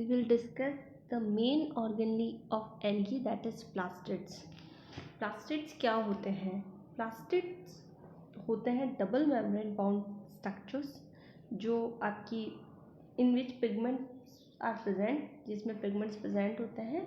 We will discuss the main organelle of algae, that is plastids. Plastids क्या होते हैं? Plastids होते हैं डबल मेम्ब्रेन बाउंड स्ट्रक्चर्स जो आपकी इन विच पिगमेंट्स आर प्रेजेंट, जिसमें पिगमेंट्स प्रेजेंट होते हैं।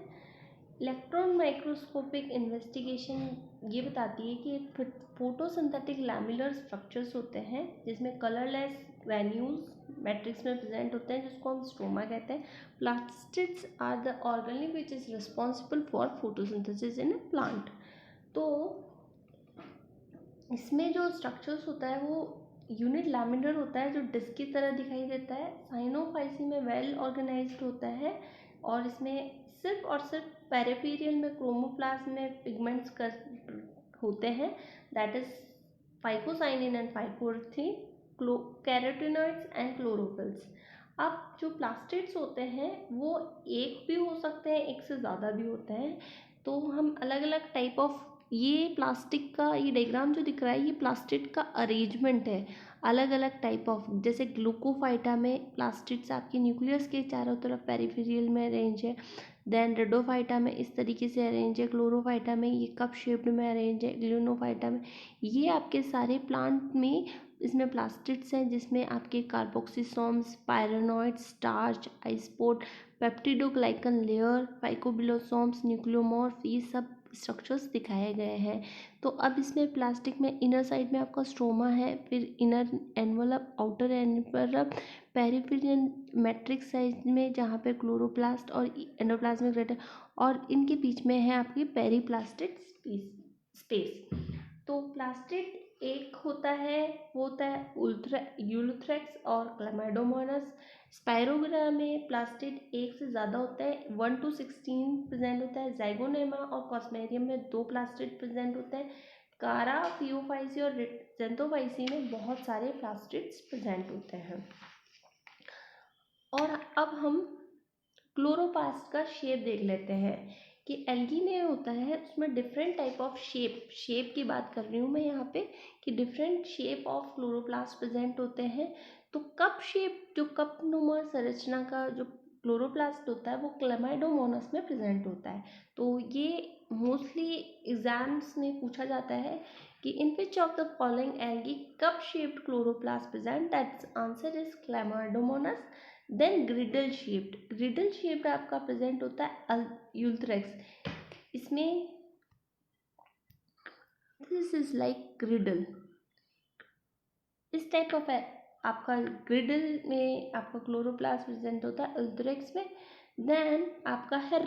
इलेक्ट्रॉन माइक्रोस्कोपिक इन्वेस्टिगेशन ये बताती है कि फोटोसिंथेटिक लैमिलर स्ट्रक्चर्स होते हैं जिसमें कलरलेस ग्रैन्यूल्स मैट्रिक्स में प्रेजेंट होते हैं, जिसको हम स्ट्रोमा कहते हैं। Plastids are the organelle which is responsible for photosynthesis in a plant. तो इसमें जो स्ट्रक्चर्स होता है वो यूनिट लैमिनर होता है जो डिस्क की तरह दिखाई देता है। साइनोफाइसी में वेल ऑर्गेनाइज्ड होता है और इसमें सिर्फ और सिर्फ पेरिफेरियल में क्रोमोप्लास्ट में पिगमेंट्स होते हैं, that is phycocyanin and phycoerythrin, carotenoids and chlorophylls. अब जो प्लास्टिड्स होते हैं वो एक भी हो सकते हैं, एक से ज़्यादा भी होते हैं। तो हम अलग अलग टाइप ऑफ, ये प्लास्टिक का ये डायग्राम जो दिख रहा है ये प्लास्टिड का अरेंजमेंट है, अलग अलग टाइप ऑफ। जैसे ग्लूकोफाइटा में प्लास्टिड्स आपके न्यूक्लियस के चारों तरफ पेरिफेरियल में अरेंज है। देन रेडोफाइटा में इस तरीके से अरेंज है। क्लोरोफाइटा में ये कप शेप्ड में अरेंज है। ग्लूनोफाइटा में ये आपके सारे प्लांट में इसमें प्लास्टिड्स हैं जिसमें आपके कार्बोक्सिसोम्स, पायरेनॉइड्स, स्टार्च, आइसपोर्ट, पेप्टिडोग्लाइकन लेयर, फाइकोबिलोसोम्स, न्यूक्लियोमॉर्फ, ये सब स्ट्रक्चर्स दिखाए गए हैं। तो अब इसमें प्लास्टिक में इनर साइड में आपका स्ट्रोमा है, फिर inner envelope, outer envelope, peripheral matrix size में जहाँ पे क्लोरोप्लास्ट और एंडोप्लाज्मिक रेटिकुलम, और इनके बीच में है आपकी पेरीप्लास्टिड स्पेस। तो प्लास्टिड एक होता है, वो होता है यूलोथ्रेक्स और क्लैमाइडोमोनास। स्पाइरोगरा में प्लास्टिड एक से ज़्यादा होता है, 1 to 16 प्रेजेंट होता है। जाइगोनेमा और कॉस्मेरियम में 2 प्लास्टिड प्रेजेंट होते हैं। कारा, फियोफाइसी और जेंथोफाइसी में बहुत सारे प्लास्टिड्स प्रेजेंट होते हैं। और अब हम क्लोरोप्लास्ट का शेप देख लेते हैं कि एल्गी में होता है, उसमें डिफरेंट टाइप ऑफ शेप की बात कर रही हूँ मैं यहाँ पे, कि different shape of chloroplast present होते हैं। तो कप शेप, जो कप नुमा संरचना का जो क्लोरोप्लास्ट होता है वो क्लेमाइडोमोनास में प्रेजेंट होता है। तो ये मोस्टली एग्जाम्स में पूछा जाता है कि in which of the following algae cup shaped chloroplast present, that's answer is Chlamydomonas. Then girdle shaped आपका प्रेजेंट होता है यूल्थ्रेक्स। इसमें दिस इज लाइक ग्रिडल, इस टाइप ऑफ आपका ग्रिडल में आपका क्लोरोप्लास्ट प्रेजेंट होता है यूल्थ्रेक्स में। देन आपका है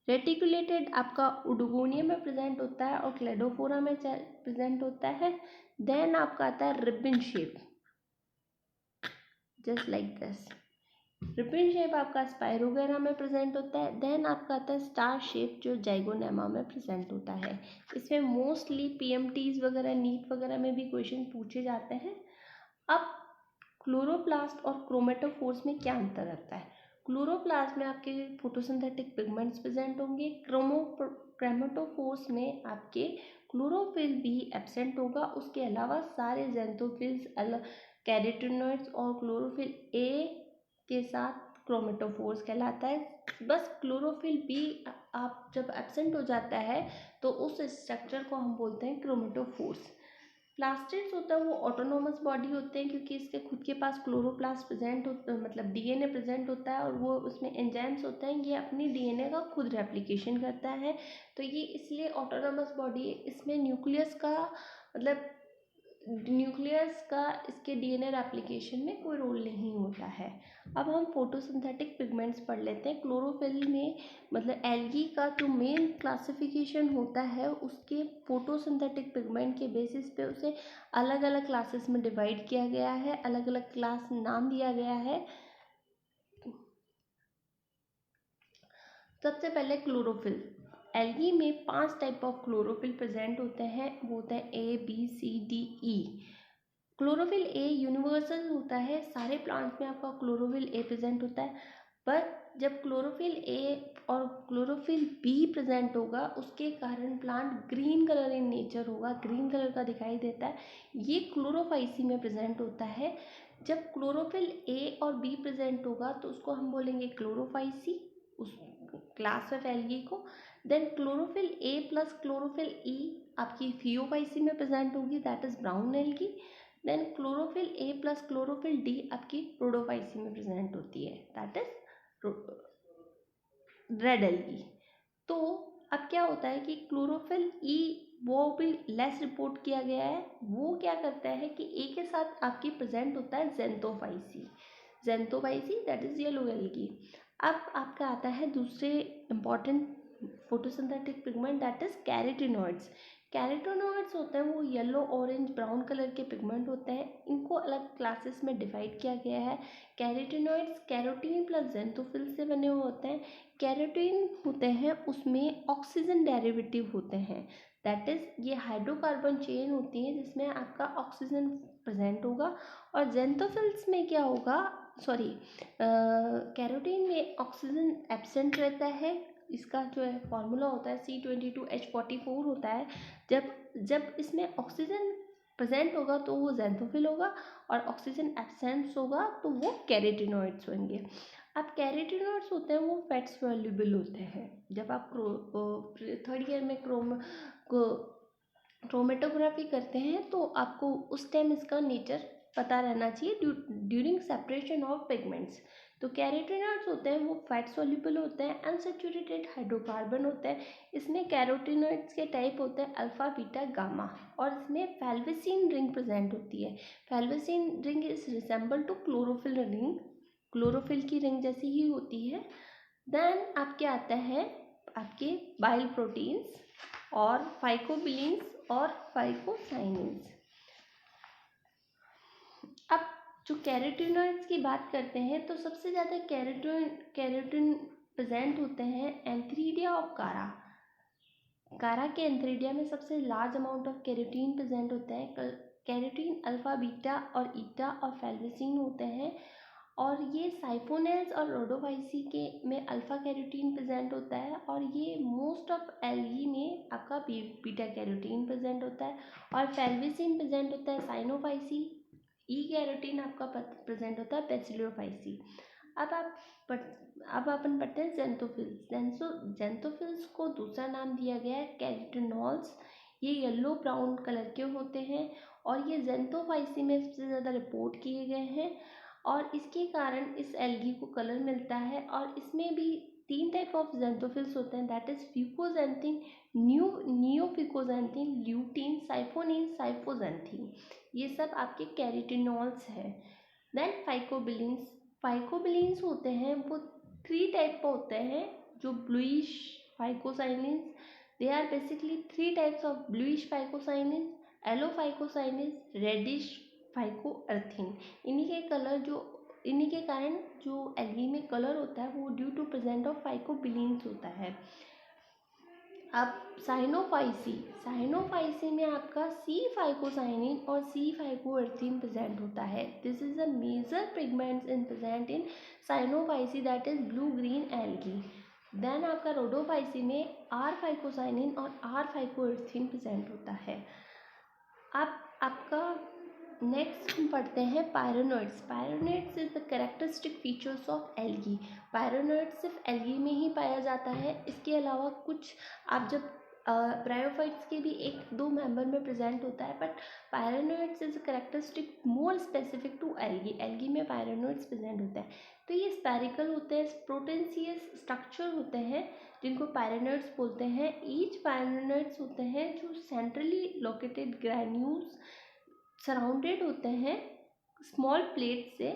रेटिकुलेटेड आपका उडोगोनिया में प्रेजेंट होता है और क्लेडोफोरा में प्रेजेंट होता है। देन आपका आता है ribbon shape, just like this. Ribbon shape आपका स्पाइरोगेरा में प्रेजेंट होता है। देन आपका आता है स्टार शेप जो जाइगोनेमा में प्रेजेंट होता है। इसमें मोस्टली पीएमटीज वगैरह, नीट वगैरह में भी क्वेश्चन पूछे जाते हैं। अब क्लोरोप्लास्ट और क्रोमेटोफोर्स में क्या अंतर रहता है? क्लोरोप्लास्ट में आपके फोटोसिंथेटिक पिगमेंट्स प्रेजेंट होंगे। क्रोमेटोफोर्स में आपके क्लोरोफिल भी एब्सेंट होगा। उसके अलावा सारे जेंथोफिल्स, कैरोटिनॉइड्स और क्लोरोफिल ए के साथ क्रोमेटोफोर्स कहलाता है। बस क्लोरोफिल बी आप जब एब्सेंट हो जाता है तो उस स्ट्रक्चर को हम बोलते हैं क्रोमेटोफोर्स। प्लास्टिड्स होता है वो ऑटोनोमस बॉडी होते हैं क्योंकि इसके खुद के पास क्लोरोप्लास्ट प्रेजेंट होता है, मतलब डीएनए प्रेजेंट होता है और वो उसमें एंजाइम्स होते हैं, ये अपनी डीएनए का खुद रेप्लिकेशन करता है। तो ये इसलिए ऑटोनोमस बॉडी है। इसमें न्यूक्लियस का इसके डीएनए रेप्लिकेशन में कोई रोल नहीं होता है। अब हम फोटोसिंथेटिक पिगमेंट्स पढ़ लेते हैं। क्लोरोफिल में मतलब एल्गी का जो मेन क्लासिफिकेशन होता है उसके फोटोसिंथेटिक पिगमेंट के बेसिस पे उसे अलग अलग क्लासेस में डिवाइड किया गया है, अलग अलग क्लास नाम दिया गया है। सबसे पहले क्लोरोफिल। एल्गी में 5 टाइप ऑफ क्लोरोफिल प्रेजेंट होते हैं, वो होता है A, B, C, D, E. Chlorophyll A universal होता है, सारे प्लांट्स में आपका क्लोरोफिल ए प्रेजेंट होता है। बट जब क्लोरोफिल ए और क्लोरोफिल बी प्रेजेंट होगा उसके कारण plant green colour in nature होगा, ग्रीन कलर का दिखाई देता है। ये क्लोरोफाइसी में प्रेजेंट होता है। जब क्लोरोफिल ए और बी प्रेजेंट होगा तो उसको हम बोलेंगे क्लोरोफाइसी, उस क्लास ऑफ एल्गी को। Then chlorophyll A plus chlorophyll E आपकी फियोफाइसी में प्रेजेंट होगी, that is brown algae. Then chlorophyll A plus chlorophyll D आपकी रोडोफाइसी में प्रेजेंट होती है, दैट इज रेड एल्गी। तो अब क्या होता है कि क्लोरोफिल ई वो भी लेस रिपोर्ट किया गया है। वो क्या करता है कि ए के साथ आपकी प्रेजेंट होता है जेंथोफाइसी, जेंथोफाइसी दैट इज येलो एल्गी। अब आपका आता है दूसरे important photosynthetic pigment, that is carotenoids. Carotenoids होते हैं वो येलो ऑरेंज ब्राउन कलर के पिगमेंट होते हैं। इनको अलग क्लासेस में डिवाइड किया गया है। कैरोटीनॉइड्स कैरोटीन प्लस जेंथोफिल से बने हुए होते हैं। कैरोटीन होते हैं उसमें ऑक्सीजन डेरिवेटिव होते हैं, दैट इज ये हाइड्रोकार्बन चेन होती है जिसमें आपका ऑक्सीजन प्रेजेंट होगा। और जेंथोफिल्स में क्या होगा, सॉरी कैरोटीन में ऑक्सीजन एब्सेंट रहता है। इसका जो है फॉर्मूला होता है C22H44 होता है। जब इसमें ऑक्सीजन प्रेजेंट होगा तो वो जेंथोफिल होगा, और ऑक्सीजन एब्सेंस होगा तो वो कैरोटीनॉइड्स होंगे। अब कैरोटीनॉइड्स होते हैं वो फैट सॉल्युबल होते हैं। जब आप थर्ड ईयर में क्रोमेटोग्राफी करते हैं तो आपको उस टाइम इसका नेचर पता रहना चाहिए ड्यूरिंग सेपरेशन ऑफ पिगमेंट्स। तो कैरोटीनॉइड्स होते हैं वो फैट सॉल्युबल होते हैं, अनसैचुरेटेड हाइड्रोकार्बन होते हैं। इसमें कैरोटीनॉइड्स के टाइप होते हैं अल्फा बीटा गामा, और इसमें फेल्वेसिन रिंग प्रेजेंट होती है। फेल्वेसिन ring is resemble to chlorophyll ring, chlorophyll की रिंग जैसी ही होती है। देन आपके आता है आपके बाइल प्रोटीन्स और फाइकोबिलिन्स और फाइकोसाइनिन्स। अब जो कैरोटीनॉइड्स की बात करते हैं तो सबसे ज़्यादा कैरोटीन प्रेजेंट होते हैं एंथ्रीडिया और कारा। कारा के एंथ्रीडिया में सबसे large amount of carotene present होता है। कैरोटीन अल्फा बीटा और ईटा और फेल्वेसिन होते हैं। और ये साइफोनेल्स और रोडोफाइसी के में अल्फा कैरोटीन प्रेजेंट होता है, और ये मोस्ट ऑफ एल्गी में आपका बीटा कैरोटीन प्रेजेंट होता है, और फेल्वेसिन प्रेजेंट होता है साइनोफाइसी। ई कैरोटीन आपका प्रेजेंट होता है बेसिलोफाइसी। अब अपन पढ़ते हैं जेंथोफिल्स। जेंथोफिल्स को दूसरा नाम दिया गया है कैरोटीनॉल्स। ये येलो ब्राउन कलर के होते हैं, और ये जेंथोफाइसी में सबसे ज़्यादा रिपोर्ट किए गए हैं, और इसके कारण इस एल्गी को कलर मिलता है। और इसमें भी 3 टाइप ऑफ जेंथोफिल्स होते हैं, दैट इज फ्यूकोजेंथिन, नियोफिकोजेंथिन, ल्यूटीन, साइफोनिन, साइफोजेंथिन। ये सब आपके कैरोटीनॉल्स हैं। देन फाइकोबिलिन्स होते हैं वो 3 टाइप के होते हैं, जो bluish phycocyanins. They are basically 3 types of bluish phycocyanins, yellow phycocyanins, reddish phycoerythrin. इन्हीं के कारण जो एल्गी में कलर होता है वो due to present of phycobilins होता है। अब साइनोफाइसी में आपका सी फाइकोसाइनिन और सी फाइकोअर्थिन प्रेजेंट होता है। This is a major pigments in present in Cyanophyceae, that is blue green algae. Then आपका रोडोफाइसी में आर फाइकोसाइनिन और आर फाइकोअर्थिन प्रेजेंट होता है। अब आपका नेक्स्ट हम पढ़ते हैं pyrenoids. Pyrenoids is the characteristic features of algae. Pyrenoids सिर्फ एल्गी में ही पाया जाता है। इसके अलावा कुछ आप जब ब्रायोफाइट्स के भी 1-2 मेंबर में प्रेजेंट होता है, but pyrenoids is characteristic more specific to algae. Algae में पायरोनोइड्स प्रेजेंट होता है। तो ये स्पेरिकल होते हैं, प्रोटेंशियस स्ट्रक्चर होते हैं जिनको पायरोनोइड्स बोलते हैं। ईच पायरोनोइड्स होते हैं जो सेंट्रली लोकेटेड ग्रैन्यूल्स सराउंडेड होते हैं स्मॉल प्लेट से,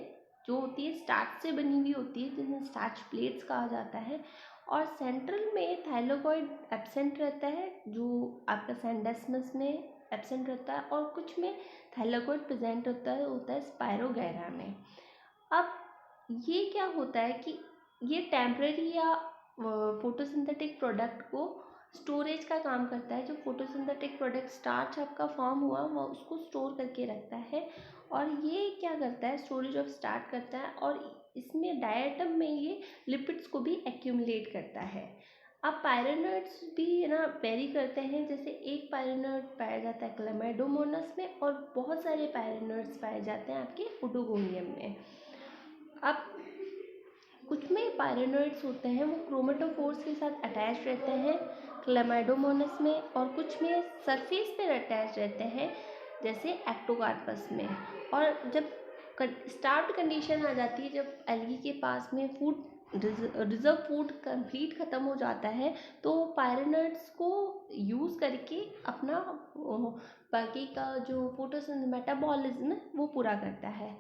जो होती है स्टार्च से बनी हुई होती है, जिन्हें स्टार्च प्लेट्स कहा जाता है। और सेंट्रल में थाइलाकॉइड एब्सेंट रहता है, जो आपका सेंडेस्मस में एब्सेंट रहता है, और कुछ में थाइलाकॉइड प्रेजेंट होता है स्पायरोगैरा में। अब ये क्या होता है कि ये टेम्परेरी या फोटोसिंथेटिक प्रोडक्ट को स्टोरेज का काम करता है। जो फोटोसिंथेटिक प्रोडक्ट स्टार्च आपका फॉर्म हुआ वो उसको स्टोर करके रखता है, और ये क्या करता है स्टोरेज ऑफ स्टार्च करता है। और इसमें डायटम में ये लिपिड्स को भी एक्यूमुलेट करता है। अब पायरोनोइड्स भी है ना वेरी करते हैं, जैसे एक पायरोनोइड पाया जाता है क्लेमाइडोमोनास में और बहुत सारे पायरोनोइड्स पाए जाते हैं आपके ओडोगोनियम में। अब कुछ में पायरोनोइड्स होते हैं वो क्रोमेटोफोर्स के साथ अटैच रहते हैं क्लेमाइडोमोनास में, और कुछ में सरफेस पर अटैच रहते हैं जैसे एक्टोकार्पस में। और जब स्टार्व्ड कंडीशन आ जाती है, जब एल्गी के पास में फूड रिजर्व फूड कंप्लीट ख़त्म हो जाता है, तो पायरोनोइड्स को यूज़ करके अपना बाकी का जो फोटोसिंथेसिस मेटाबॉलिज्म वो पूरा करता है।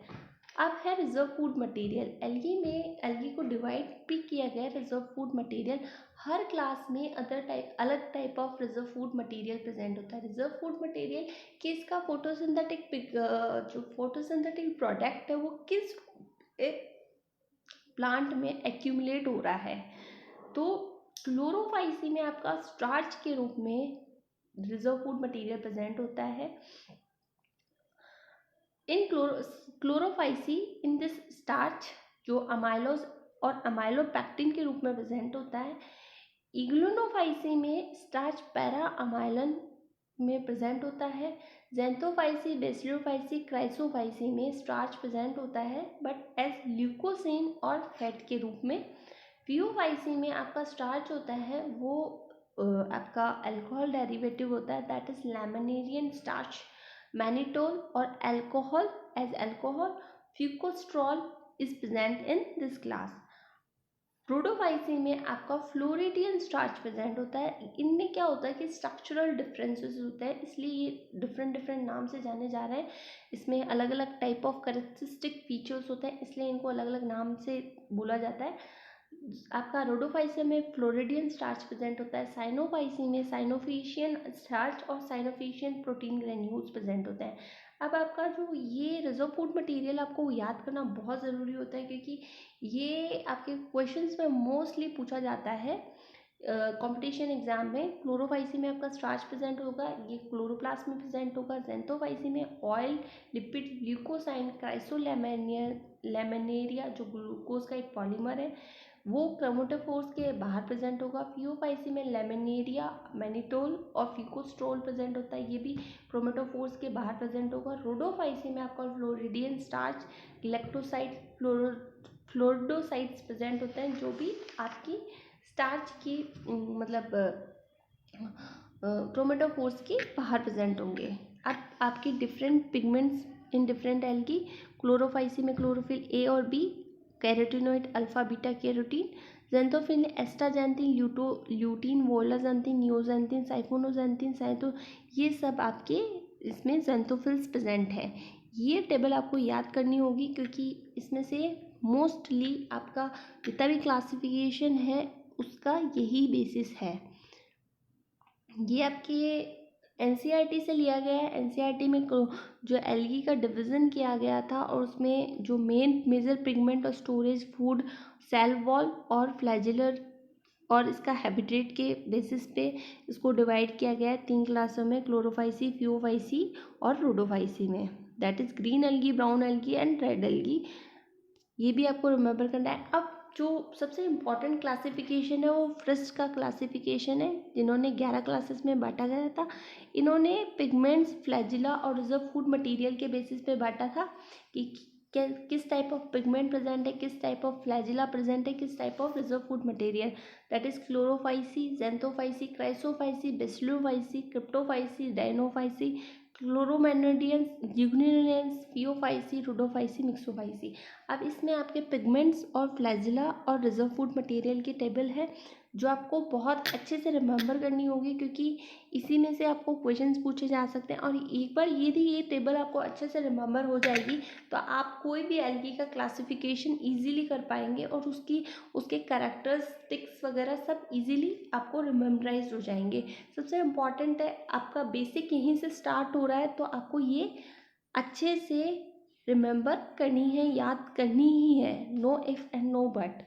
अब है रिजर्व फूड मटेरियल। एल्गी में एल्गी को डिवाइड भी किया गया रिजर्व फूड मटेरियल। हर क्लास में अलग type of reserve food material present होता है। रिजर्व फूड मटेरियल किसका जो फोटोसिंथेटिक प्रोडक्ट है वो किस प्लांट में एक्यूमुलेट हो रहा है। तो क्लोरोफाइसी में आपका स्टार्च के रूप में रिजर्व फूड मटेरियल प्रेजेंट होता है। इन क्लोरोफाइसी इन दिस स्टार्च जो अमाइलोज और अमाइलोपैक्टिन के रूप में प्रेजेंट होता है। इग्लोनोफाइसी में स्टार्च पैरा अमाइलन में प्रेजेंट होता है। ज़ैंथोफाइसी, बेसिलोफाइसी, क्राइसोफाइसी में स्टार्च प्रेजेंट होता है बट एज ल्यूकोसेन और फैट के रूप में। फियोफाइसी में आपका स्टार्च होता है वो आपका अल्कोहल डेरिवेटिव होता है, that is laminarin starch, mannitol और alcohol as alcohol. Fucosterol is present in this class. Protophyceae में आपका फ्लोरिडियन स्टार्च प्रेजेंट होता है। इनमें क्या होता है कि स्ट्रक्चरल डिफरेंसेस होते हैं, इसलिए ये डिफरेंट नाम से जाने जा रहे हैं। इसमें अलग अलग टाइप ऑफ कैरेक्टरिस्टिक फीचर्स होते हैं, इसलिए इनको अलग अलग नाम से बोला जाता है। आपका रोडोफाइसी में फ्लोरिडियन स्टार्च प्रेजेंट होता है। साइनोफाइसी में साइनोफिशियन स्टार्च और साइनोफिशियन प्रोटीन ग्रेन्यूल्स प्रेजेंट होते हैं। अब आपका जो ये रिजर्व फूड मटेरियल आपको याद करना बहुत ज़रूरी होता है, क्योंकि ये आपके क्वेश्चंस में मोस्टली पूछा जाता है कंपटीशन एग्जाम में। क्लोरोफाइसी में आपका स्टार्च प्रेजेंट होगा, ये क्लोरोप्लास्ट में प्रेजेंट होगा। ज़ैंथोफाइसी में ऑयल, लिपिड, ग्लूकोसाइन, क्राइसोलैमिनेरिया जो ग्लूकोज का एक पॉलीमर है वो क्रोमेटोफोर्स के बाहर प्रेजेंट होगा। फियोफाइसी में लैमिनेरिया, मैनिटोल और फिकोस्ट्रोल प्रेजेंट होता है, ये भी क्रोमेटोफोर्स के बाहर प्रेजेंट होगा। रोडोफाइसी में आपका फ्लोरिडियन स्टार्च, लैक्टोसाइड, फ्लोरिडोसाइड्स प्रेजेंट होते हैं, जो भी आपकी स्टार्च की मतलब क्रोमेटोफोर्स के बाहर प्रेजेंट होंगे। अब आपकी different pigments in different algae. Chlorophyceae में क्लोरोफिल ए और B, carotenoid alpha beta carotene. Xanthophyll में astaxanthin, lutein, violaxanthin, neoxanthin, siphonoxanthin, साइतो, ये सब आपके इसमें ज़ैंथोफिल्स प्रेजेंट हैं। ये टेबल आपको याद करनी होगी, क्योंकि इसमें से मोस्टली आपका जितना भी क्लासिफिकेशन है उसका यही बेसिस है। ये आपके एनसीईआरटी से लिया गया है। एनसीईआरटी में जो एल्गी का डिवीज़न किया गया था और उसमें जो मेजर पिगमेंट और स्टोरेज फूड, सेल वॉल और फ्लैजिलर और इसका हैबिटेट के बेसिस पे इसको डिवाइड किया गया है 3 क्लासों में, क्लोरोफाइसी, फियोफाइसी और रोडोफाइसी में, that is green algae, brown algae and red algae. ये भी आपको रिमेंबर करना है। अब जो सबसे इम्पॉर्टेंट क्लासिफिकेशन है वो फ्रिस्ट का क्लासिफिकेशन है, जिन्होंने 11 क्लासेस में बांटा गया था। इन्होंने पिगमेंट्स, फ्लैजिला और रिजर्व फूड मटेरियल के बेसिस पे बांटा था कि किस टाइप ऑफ पिगमेंट प्रेजेंट है, किस टाइप ऑफ फ्लैजिला प्रेजेंट है, किस type of reserve food material, that is Chlorophyceae, Xanthophyceae, Chrysophyceae, Bacillariophyceae, Cryptophyceae, Dinophyceae, Chloromonadineae, ल्यूग्निनेंस, फियोफाइसी, रोडोफाइसी, मिक्सोफाइसी। अब इसमें आपके पिगमेंट्स और फ्लैजिला और रिजर्व फूड मटेरियल की टेबल है, जो आपको बहुत अच्छे से रिमेंबर करनी होगी, क्योंकि इसी में से आपको क्वेश्चंस पूछे जा सकते हैं। और एक बार यदि ये टेबल आपको अच्छे से रिमेंबर हो जाएगी तो आप कोई भी एल्गी का क्लासिफिकेशन इजीली कर पाएंगे और उसके कैरेक्टरिस्टिक्स वगैरह सब इजीली आपको रिमेम्बराइज हो जाएंगे। सबसे इम्पॉर्टेंट है आपका बेसिक यहीं से स्टार्ट हो रहा है, तो आपको ये अच्छे से रिमेंबर करनी है, याद करनी ही है, no if and no but.